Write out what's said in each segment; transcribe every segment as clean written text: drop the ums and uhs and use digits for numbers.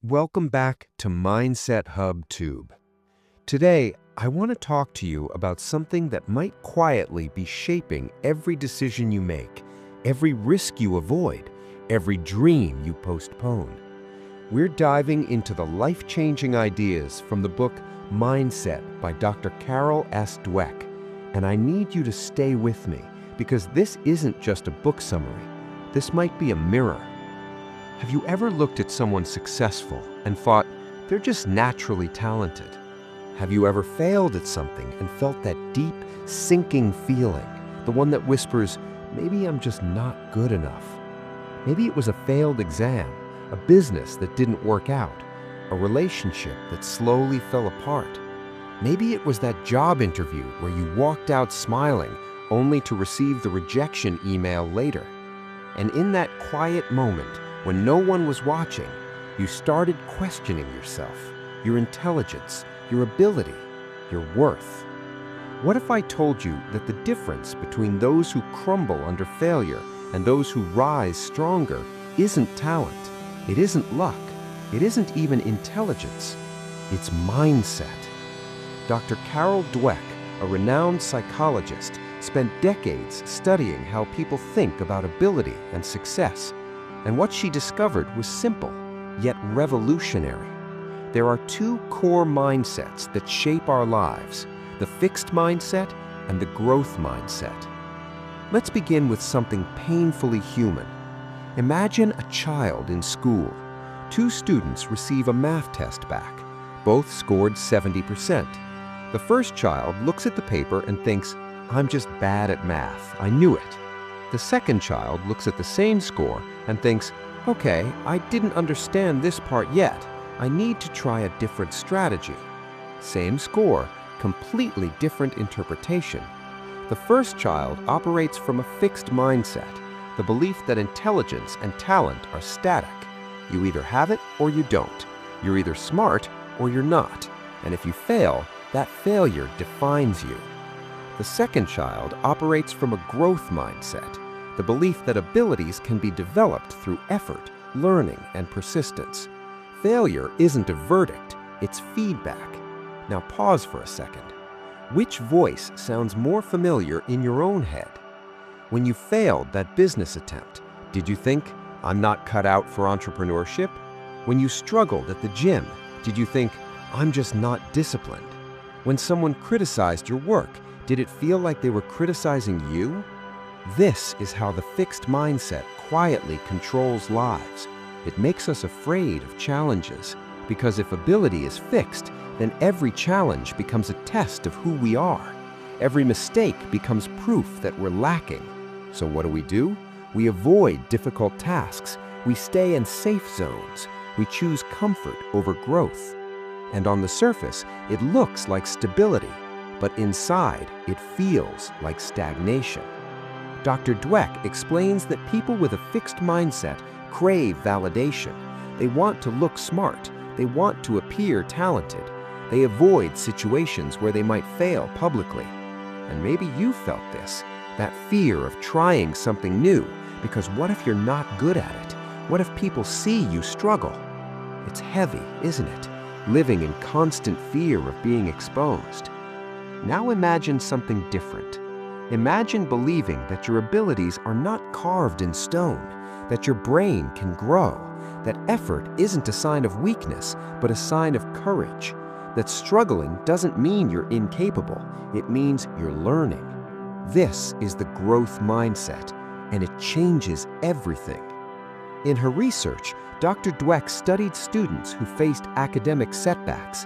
Welcome back to Mindset Hub Tube. Today, I want to talk to you about something that might quietly be shaping every decision you make, every risk you avoid, every dream you postpone. We're diving into the life-changing ideas from the book Mindset by Dr. Carol S. Dweck, and I need you to stay with me because this isn't just a book summary. This might be a mirror. Have you ever looked at someone successful and thought, they're just naturally talented? Have you ever failed at something and felt that deep, sinking feeling, the one that whispers, maybe I'm just not good enough? Maybe it was a failed exam, a business that didn't work out, a relationship that slowly fell apart. Maybe it was that job interview where you walked out smiling only to receive the rejection email later. And in that quiet moment, when no one was watching, you started questioning yourself, your intelligence, your ability, your worth. What if I told you that the difference between those who crumble under failure and those who rise stronger isn't talent, it isn't luck, it isn't even intelligence, it's mindset? Dr. Carol Dweck, a renowned psychologist, spent decades studying how people think about ability and success. And what she discovered was simple, yet revolutionary. There are two core mindsets that shape our lives, the fixed mindset and the growth mindset. Let's begin with something painfully human. Imagine a child in school. Two students receive a math test back. Both scored 70%. The first child looks at the paper and thinks, I'm just bad at math, I knew it. The second child looks at the same score and thinks, okay, I didn't understand this part yet. I need to try a different strategy. Same score, completely different interpretation. The first child operates from a fixed mindset, the belief that intelligence and talent are static. You either have it or you don't. You're either smart or you're not. And if you fail, that failure defines you. The second child operates from a growth mindset, the belief that abilities can be developed through effort, learning, and persistence. Failure isn't a verdict, it's feedback. Now pause for a second. Which voice sounds more familiar in your own head? When you failed that business attempt, did you think, I'm not cut out for entrepreneurship? When you struggled at the gym, did you think, I'm just not disciplined? When someone criticized your work, did it feel like they were criticizing you? This is how the fixed mindset quietly controls lives. It makes us afraid of challenges, because if ability is fixed, then every challenge becomes a test of who we are. Every mistake becomes proof that we're lacking. So what do? We avoid difficult tasks. We stay in safe zones. We choose comfort over growth. And on the surface, it looks like stability, but inside, it feels like stagnation. Dr. Dweck explains that people with a fixed mindset crave validation. They want to look smart. They want to appear talented. They avoid situations where they might fail publicly. And maybe you felt this, that fear of trying something new, because what if you're not good at it? What if people see you struggle? It's heavy, isn't it? Living in constant fear of being exposed. Now imagine something different. Imagine believing that your abilities are not carved in stone, that your brain can grow, that effort isn't a sign of weakness, but a sign of courage, that struggling doesn't mean you're incapable, it means you're learning. This is the growth mindset, and it changes everything. In her research, Dr. Dweck studied students who faced academic setbacks.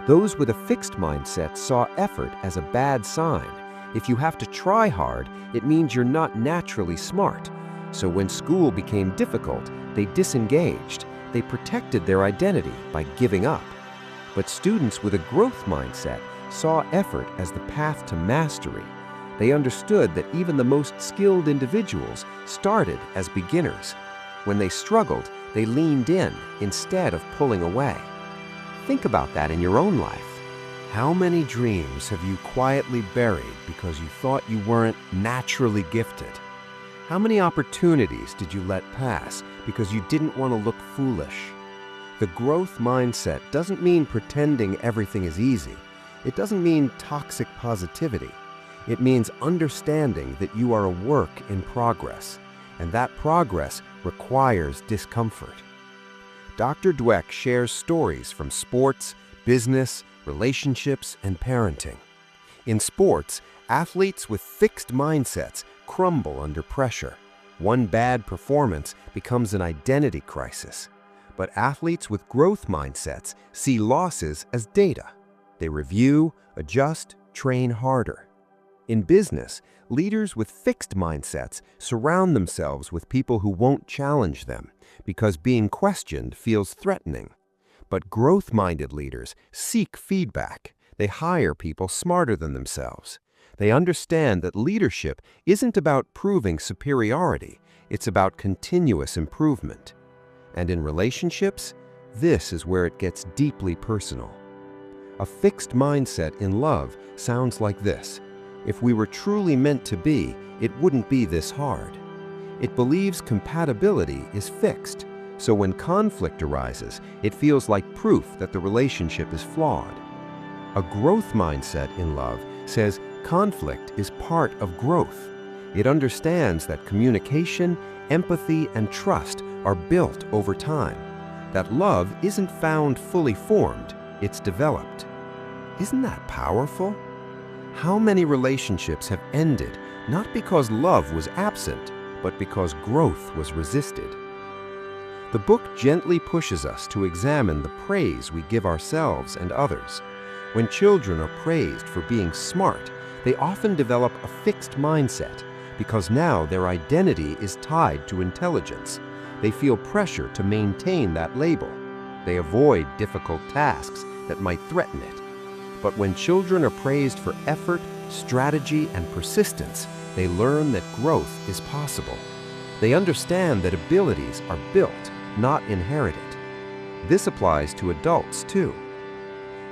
Those with a fixed mindset saw effort as a bad sign. If you have to try hard, it means you're not naturally smart. So when school became difficult, they disengaged. They protected their identity by giving up. But students with a growth mindset saw effort as the path to mastery. They understood that even the most skilled individuals started as beginners. When they struggled, they leaned in instead of pulling away. Think about that in your own life. How many dreams have you quietly buried because you thought you weren't naturally gifted? How many opportunities did you let pass because you didn't want to look foolish? The growth mindset doesn't mean pretending everything is easy. It doesn't mean toxic positivity. It means understanding that you are a work in progress, and that progress requires discomfort. Dr. Dweck shares stories from sports, business, relationships, and parenting. In sports, athletes with fixed mindsets crumble under pressure. One bad performance becomes an identity crisis. But athletes with growth mindsets see losses as data. They review, adjust, train harder. In business, leaders with fixed mindsets surround themselves with people who won't challenge them because being questioned feels threatening. But growth-minded leaders seek feedback. They hire people smarter than themselves. They understand that leadership isn't about proving superiority, it's about continuous improvement. And in relationships, this is where it gets deeply personal. A fixed mindset in love sounds like this: if we were truly meant to be, it wouldn't be this hard. It believes compatibility is fixed, so when conflict arises, it feels like proof that the relationship is flawed. A growth mindset in love says conflict is part of growth. It understands that communication, empathy, and trust are built over time, that love isn't found fully formed, it's developed. Isn't that powerful? How many relationships have ended not because love was absent, but because growth was resisted? The book gently pushes us to examine the praise we give ourselves and others. When children are praised for being smart, they often develop a fixed mindset because now their identity is tied to intelligence. They feel pressure to maintain that label. They avoid difficult tasks that might threaten it. But when children are praised for effort, strategy, and persistence, they learn that growth is possible. They understand that abilities are built, not inherited. This applies to adults too.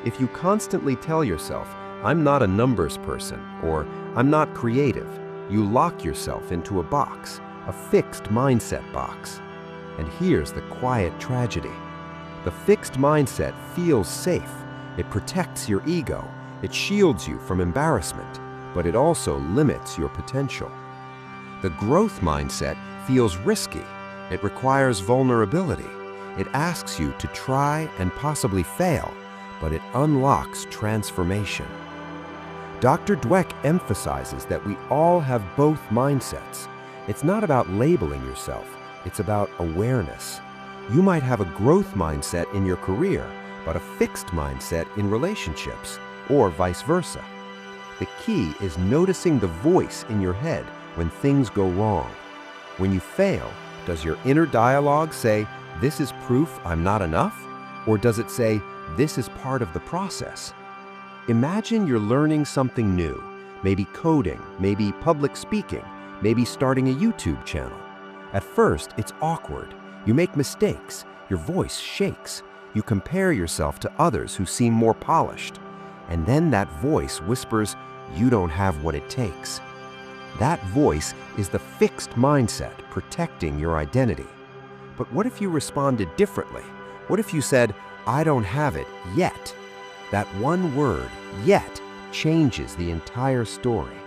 If you constantly tell yourself, "I'm not a numbers person," or "I'm not creative," you lock yourself into a box, a fixed mindset box. And here's the quiet tragedy. The fixed mindset feels safe. It protects your ego. It shields you from embarrassment, but it also limits your potential. The growth mindset feels risky. It requires vulnerability. It asks you to try and possibly fail, but it unlocks transformation. Dr. Dweck emphasizes that we all have both mindsets. It's not about labeling yourself, it's about awareness. You might have a growth mindset in your career, but a fixed mindset in relationships, or vice versa. The key is noticing the voice in your head when things go wrong. When you fail, does your inner dialogue say, "This is proof I'm not enough"? Or does it say, "This is part of the process"? Imagine you're learning something new, maybe coding, maybe public speaking, maybe starting a YouTube channel. At first, it's awkward. You make mistakes. Your voice shakes. You compare yourself to others who seem more polished. And then that voice whispers, "You don't have what it takes." That voice is the fixed mindset protecting your identity. But what if you responded differently? What if you said, "I don't have it yet"? That one word, "yet," changes the entire story.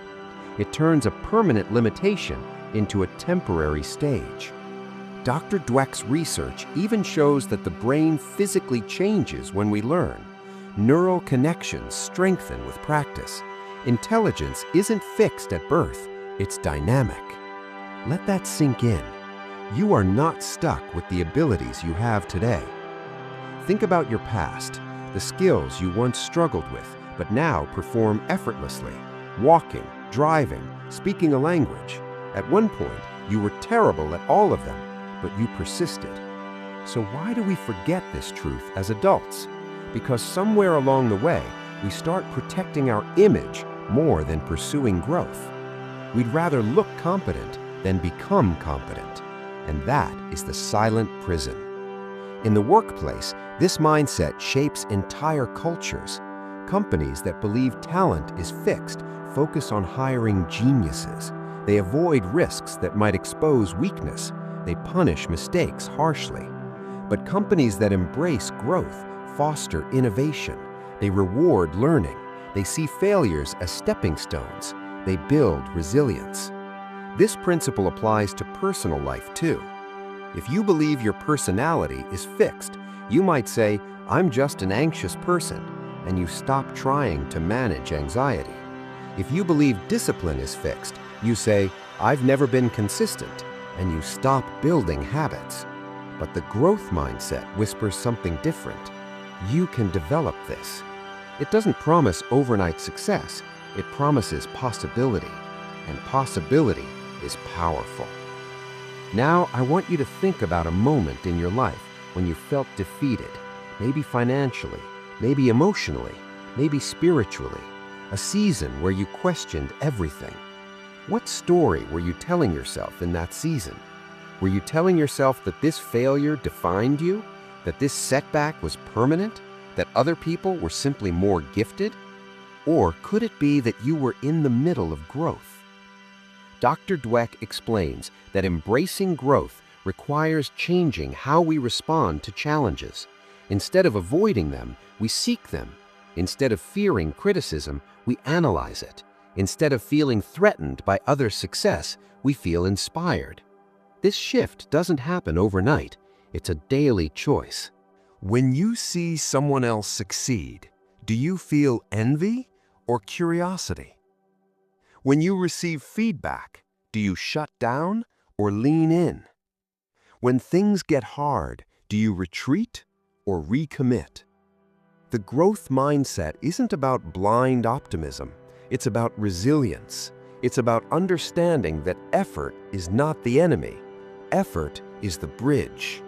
It turns a permanent limitation into a temporary stage. Dr. Dweck's research even shows that the brain physically changes when we learn. Neural connections strengthen with practice. Intelligence isn't fixed at birth, it's dynamic. Let that sink in. You are not stuck with the abilities you have today. Think about your past, the skills you once struggled with, but now perform effortlessly. Walking, driving, speaking a language. At one point, you were terrible at all of them, but you persisted. So why do we forget this truth as adults? Because somewhere along the way, we start protecting our image more than pursuing growth. We'd rather look competent than become competent, and that is the silent prison. In the workplace, this mindset shapes entire cultures. Companies that believe talent is fixed focus on hiring geniuses. They avoid risks that might expose weakness. They punish mistakes harshly. But companies that embrace growth foster innovation. They reward learning. They see failures as stepping stones. They build resilience. This principle applies to personal life too. If you believe your personality is fixed, you might say, "I'm just an anxious person," and you stop trying to manage anxiety. If you believe discipline is fixed, you say, "I've never been consistent," and you stop building habits. But the growth mindset whispers something different. You can develop this. It doesn't promise overnight success. It promises possibility, and possibility is powerful. Now, I want you to think about a moment in your life when you felt defeated, maybe financially, maybe emotionally, maybe spiritually, a season where you questioned everything. What story were you telling yourself in that season? Were you telling yourself that this failure defined you, that this setback was permanent, that other people were simply more gifted? Or could it be that you were in the middle of growth? Dr. Dweck explains that embracing growth requires changing how we respond to challenges. Instead of avoiding them, we seek them. Instead of fearing criticism, we analyze it. Instead of feeling threatened by others' success, we feel inspired. This shift doesn't happen overnight. It's a daily choice. When you see someone else succeed, do you feel envy or curiosity? When you receive feedback, do you shut down or lean in? When things get hard, do you retreat or recommit? The growth mindset isn't about blind optimism. It's about resilience. It's about understanding that effort is not the enemy. Effort is the bridge.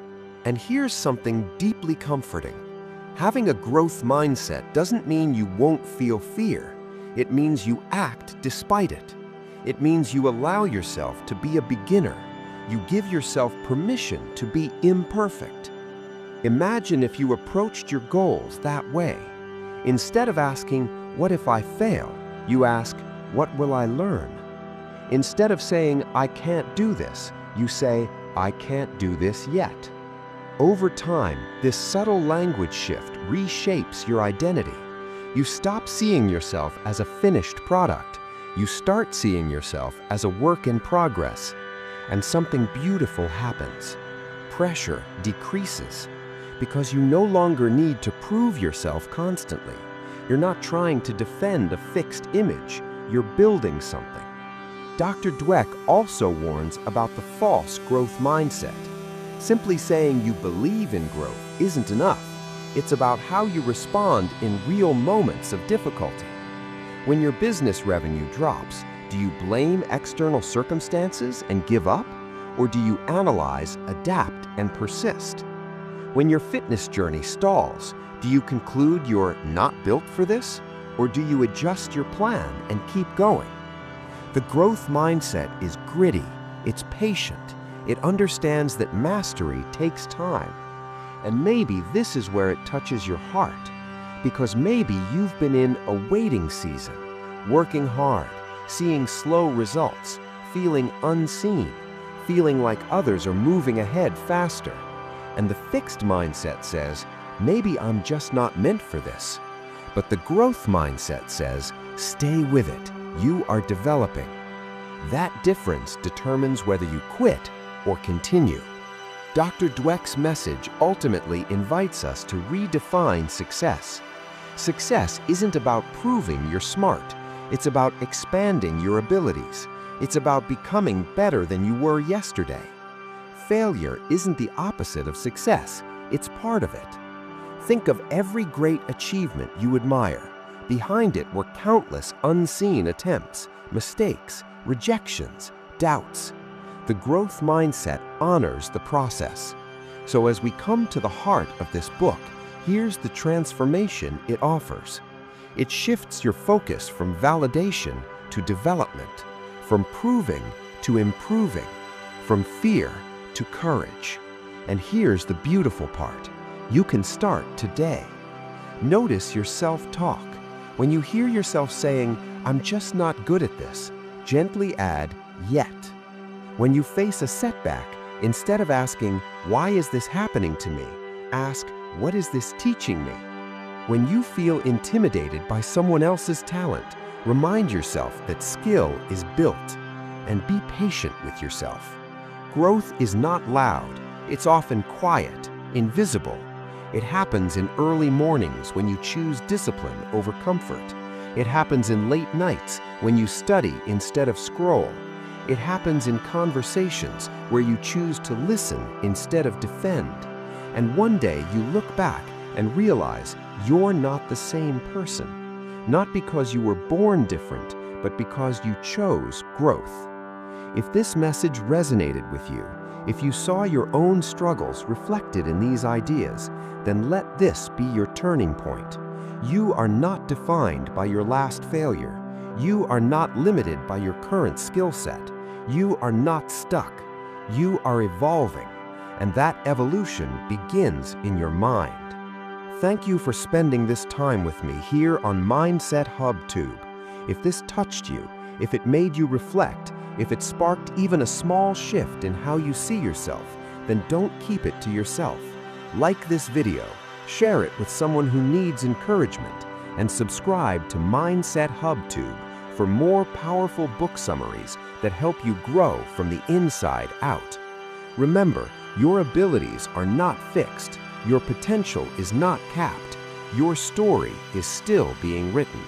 And here's something deeply comforting. Having a growth mindset doesn't mean you won't feel fear. It means you act despite it. It means you allow yourself to be a beginner. You give yourself permission to be imperfect. Imagine if you approached your goals that way. Instead of asking, "What if I fail?" you ask, "What will I learn?" Instead of saying, "I can't do this," you say, "I can't do this yet." Over time, this subtle language shift reshapes your identity. You stop seeing yourself as a finished product. You start seeing yourself as a work in progress. And something beautiful happens. Pressure decreases because you no longer need to prove yourself constantly. You're not trying to defend a fixed image. You're building something. Dr. Dweck also warns about the false growth mindset. Simply saying you believe in growth isn't enough. It's about how you respond in real moments of difficulty. When your business revenue drops, do you blame external circumstances and give up? Or do you analyze, adapt, and persist? When your fitness journey stalls, do you conclude you're not built for this? Or do you adjust your plan and keep going? The growth mindset is gritty, it's patient, it understands that mastery takes time. And maybe this is where it touches your heart, because maybe you've been in a waiting season, working hard, seeing slow results, feeling unseen, feeling like others are moving ahead faster. And the fixed mindset says, maybe I'm just not meant for this. But the growth mindset says, stay with it, you are developing. That difference determines whether you quit or continue. Dr. Dweck's message ultimately invites us to redefine success. Success isn't about proving you're smart. It's about expanding your abilities. It's about becoming better than you were yesterday. Failure isn't the opposite of success. It's part of it. Think of every great achievement you admire. Behind it were countless unseen attempts, mistakes, rejections, doubts. The growth mindset honors the process. So as we come to the heart of this book, here's the transformation it offers. It shifts your focus from validation to development, from proving to improving, from fear to courage. And here's the beautiful part. You can start today. Notice your self-talk. When you hear yourself saying, "I'm just not good at this," gently add, "yet." When you face a setback, Instead of asking, "Why is this happening to me?" ask, "What is this teaching me?" When you feel intimidated by someone else's talent, remind yourself that skill is built, and be patient with yourself. Growth is not loud. It's often quiet, invisible. It happens in early mornings when you choose discipline over comfort. It happens in late nights when you study instead of scroll. It happens in conversations where you choose to listen instead of defend. And one day you look back and realize you're not the same person. Not because you were born different, but because you chose growth. If this message resonated with you, if you saw your own struggles reflected in these ideas, then let this be your turning point. You are not defined by your last failure. You are not limited by your current skill set. You are not stuck. You are evolving, and that evolution begins in your mind. Thank you for spending this time with me here on Mindset Hub Tube. If this touched you, if it made you reflect, if it sparked even a small shift in how you see yourself, then don't keep it to yourself. Like this video, share it with someone who needs encouragement, and subscribe to Mindset Hub Tube for more powerful book summaries that help you grow from the inside out. Remember, your abilities are not fixed. Your potential is not capped. Your story is still being written.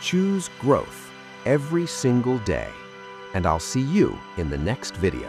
Choose growth every single day, and I'll see you in the next video.